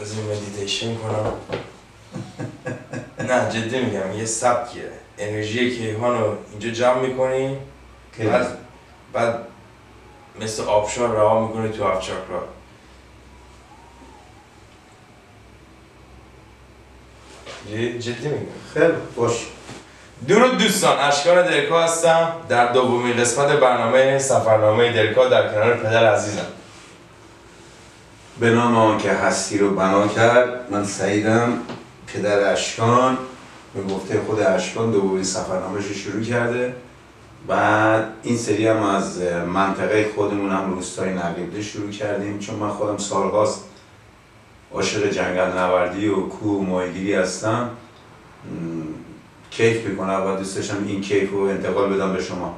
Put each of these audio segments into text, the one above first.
بذار مدیتیشن کنم. نه جدی میگم یه سبکیه، انرژی کیهان رو اینجا جمع میکنی بعد مثل آبشار رها میکنی تو هفت چاکرا. جدی میگم. خیلی باش. درود دوستان، اشکان درکا هستم. در دومین قسمت برنامه سفرنامه درکا در کنار پدر عزیزم. به نام آن که هستی رو بنا کرد، من سعیدم. پدر اشکان به گفته خود اشکان دومین سفرنامه‌اش رو شروع کرده. بعد این سری هم از منطقه خودمون هم روستای نقیبده شروع کردیم، چون من خودم سالهاست عاشق جنگل نوردی و کوه و ماهیگیری هستم. کیف میکنم و دوست داشتم این کیف رو انتقال بدم به شما.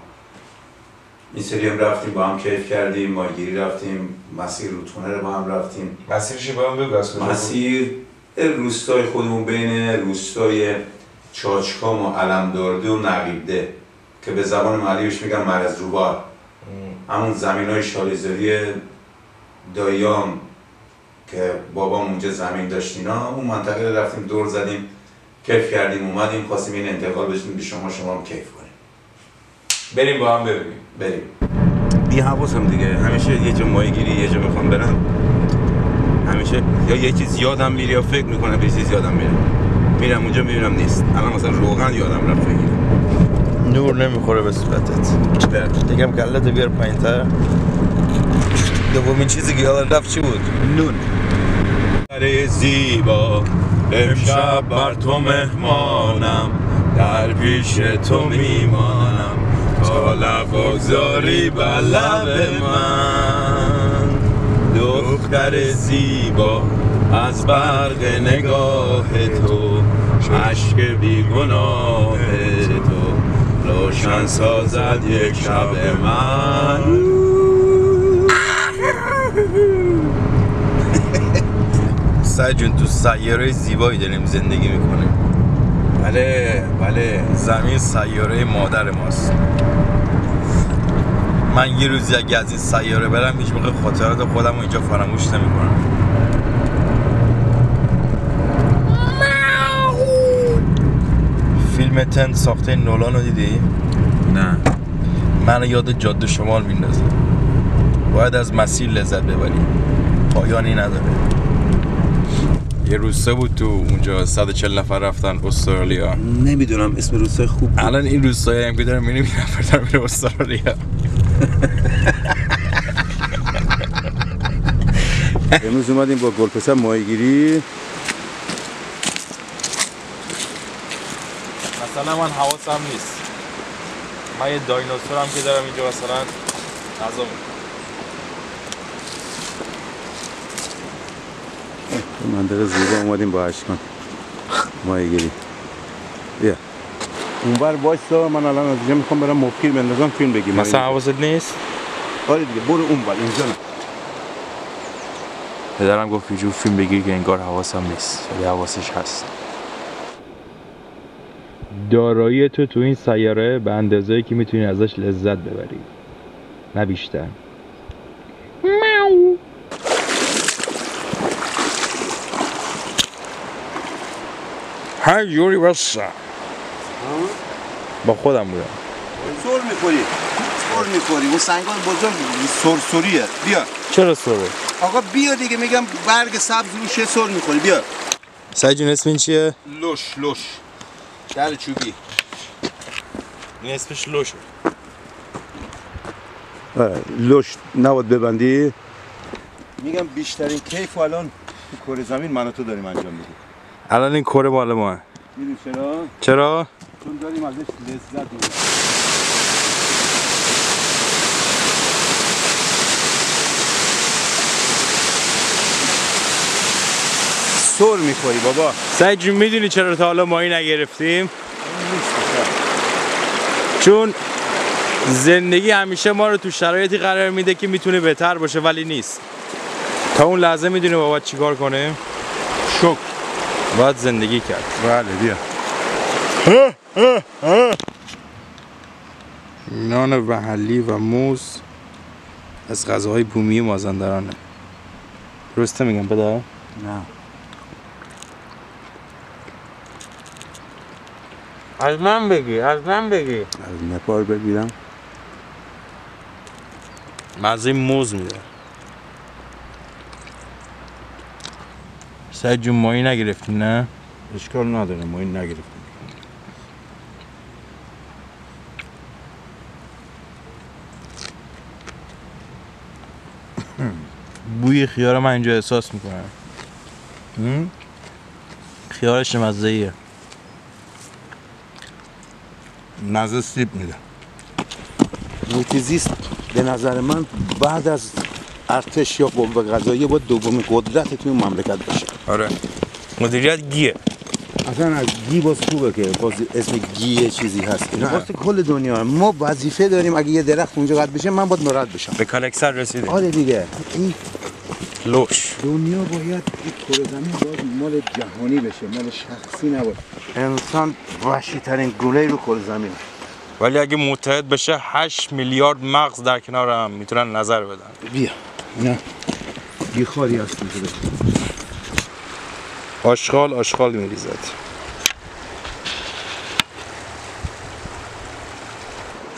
این سری هم رفتیم با هم کیف کردیم، ماهیگیری رفتیم، مسیر رودخونه رو با هم رفتیم. مسیرش با هم بگو از کجا؟ مسیر روستای خودمون بین روستای چاچکام و علمدارده و نقیبده که به زبان محلی بهش میگن مرز روبار. همون زمینای شالیزاری دایام که بابام اونجا زمین داشت اینا، اون منطقه رو رفتیم دور زدیم، کیف کردیم، اومدیم خواستیم این انتقال بدیم به شما هم کیف کنیم. بریم با هم ببینیم. بریم. بی حواسم دیگه، همیشه یه جا ماهیگیری یه جا میخوام برم، همیشه یا یه چیز یادم میره یا فکر میکنم یه چیز یادم میرم اونجا میبینم نیست. الان مثلا روغن یادم رفت بگیرم. نور نمیخوره به صورتت. دیگم کلتو بیار پایین‌تر. دومین چیزی که یادم رفت چی بود؟ نون. در زیبا امشب بر تو مهمانم، در پیش تو میمانم تا لب بگذاری بر لب من. دختر زیبا از برق نگاه تو، اشک بیگناه تو روشن سازد یک شب من. سعید جون تو سیاره زیبایی داریم زندگی میکنیم. بله زمین سیاره مادر ماست. من یه روزی اگه از این سیاره برم هیچ موقع خاطرات خودم رو اینجا فراموش نمیکنم. فیلم تنت ساخته نولان رو دیدی؟ نه. منو یاد جاده شمال میندازه. باید از مسیر لذت ببری، پایانی نداره. یه روسته بود تو اونجا 140 نفر رفتن استرالیا. نمیدونم اسم روستای خوب بود. الان این روستایی هم که دارم می‌بینم نفر دارم میره استرالیا. امروز اومدیم با گلپسر ماهیگیری. مثلا من حواسم نیست، من یه دایناسورم که دارم اینجا مثلا غذا می‌خورم. منطقه زیبا اومدیم با اشکان ماهیگیری. بیا اونور وایسا، من الان از اینجا میخوام برم موبگیر بندازم فیلم بگیم. مثلا حواست نیست؟ آره دیگه برو اونور، اینجا نه. پدرم گفت یه جور فیلم بگیر که انگار حواسم نیست ولی حواسش هست. دارایی تو این سیاره به اندازه‌ای که میتونی ازش لذت ببری، نه بیشتر. هر جوری بسه با خودم بودم. سر میخوری اون سنگان بزرگ سرسریه. بیا. چرا سره؟ آقا بیا دیگه، میگم برگ سبز روشه سر میخوری. بیا سعید جون اسم این چیه؟ لوش در چوبی. این اسمش لوشه. لوش نباید ببندی. میگم بیشترین کیف الان تو کره زمین من و تو داریم انجام میدیم. الان این کره مال ماه. میدونی چرا؟ چرا؟ چون داریم ازش لذت میبریم. سر میخوری بابا. سعید جون میدونی چرا تا حالا ماهی نگرفتیم؟ چون زندگی همیشه ما رو تو شرایطی قرار میده که میتونه بهتر باشه ولی نیست. تا اون لحظه میدونی باید چیکار کنه؟ شکر. باید زندگی کرد. بله بیا. نان محلی و موز از غذاهای بومی مازندرانه. درسته میگم پدر؟ نه از من بگی از نپار بگیرم. مزه موز میده. سعید جون ماهی نگرفتی نه؟ اشکال نداره ما این نگرفتیم. بوی خیار من اینجا احساس میکنم. خیارش مزه‌ایه. مزه سیب میده. محیط زیست به نظر من بعد از ارتش یا قوه قضاییه باید دومین قدرت توی مملکت باشه. آره. مدیریت گیه. اصلا از گی باز خوبه که باز اسم گیه چیزی هست. اینا واسه کل دنیا ما وظیفه داریم اگه یه درخت اونجا قطع بشه من باید ناراحت بشم. به کالکسر رسیدیم. آره دیگه. این لوش. دنیا باید این کره زمین باید مال جهانی بشه، مال شخصی نباشه. انسان وحشی ترین گونه رو کره زمین. ولی اگه متحد بشه 8 میلیارد مغز در کنار هم میتونن نظر بدن. بیا. نه. بیخاری هستیم که آشغال میریزد.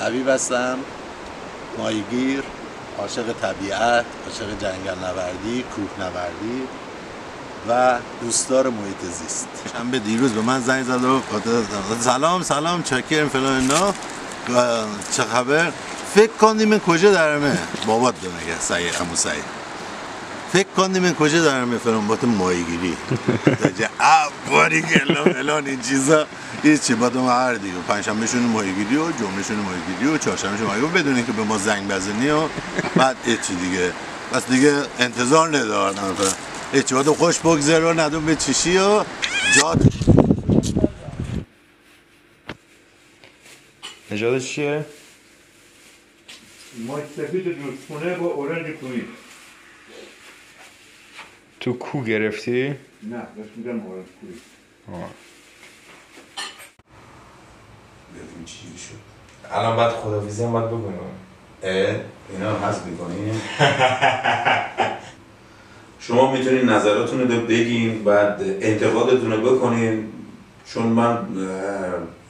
حبیب هستم، ماهیگیر، عاشق طبیعت، عاشق جنگل نوردی، کوه نوردی و دوستدار محیط زیست. شنبه دیروز به من زنگ زد و سلام چاکرم فلان اینا، چه خبر؟ فکر کردیم این کجا درمه؟ بابات میگه سعید عمو سعید. فکر کردیم این کجا درمه فلان بات ماهیگیری. دیگه باری فلان این چیزا هیچی بعد ما هر دیگه پنجشنبهشون ماهیگیری و جمعهشون ماهیگیری و چهارشنبهشون ماهیگیری بدون اینکه به ما زنگ بزنی و بعد هیچی دیگه بس دیگه انتظار ندارم هیچی بعد خوش بگذره و ندون به چیشی و جات. نژادش چیه؟ ماهی سفید رودخونه با اورنج کوهی. تو کو گرفتی؟ نه بهش میگم اورنج کوهی. ببین چی شد. الان بعد خداویزی هم باید بکنیم. اینا رو حذف میکنیم. شما میتونید نظراتتون رو بگین بعد انتقادتون رو بکنین چون من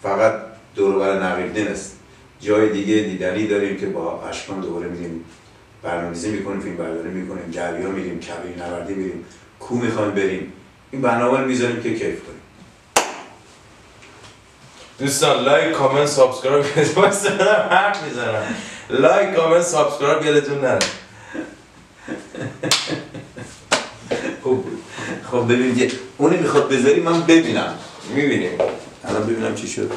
فقط دور و بر نقیبدین است جای دیگه دیدنی داریم که با اشکان دوباره میریم برنامه‌ریزی میکنیم فیلم برداری میکنیم دریا میریم کویر نوردی میریم کو میخوایم بریم این برنامه رو میذاریم که کیف کنیم. دوستان لایک کامنت سابسکرایب حرف میزنم لایک کامنت سابسکرایب یادتون نره. خب ببینید اونی میخواد بذاری من ببینم میبینیم الان ببینم چی شد.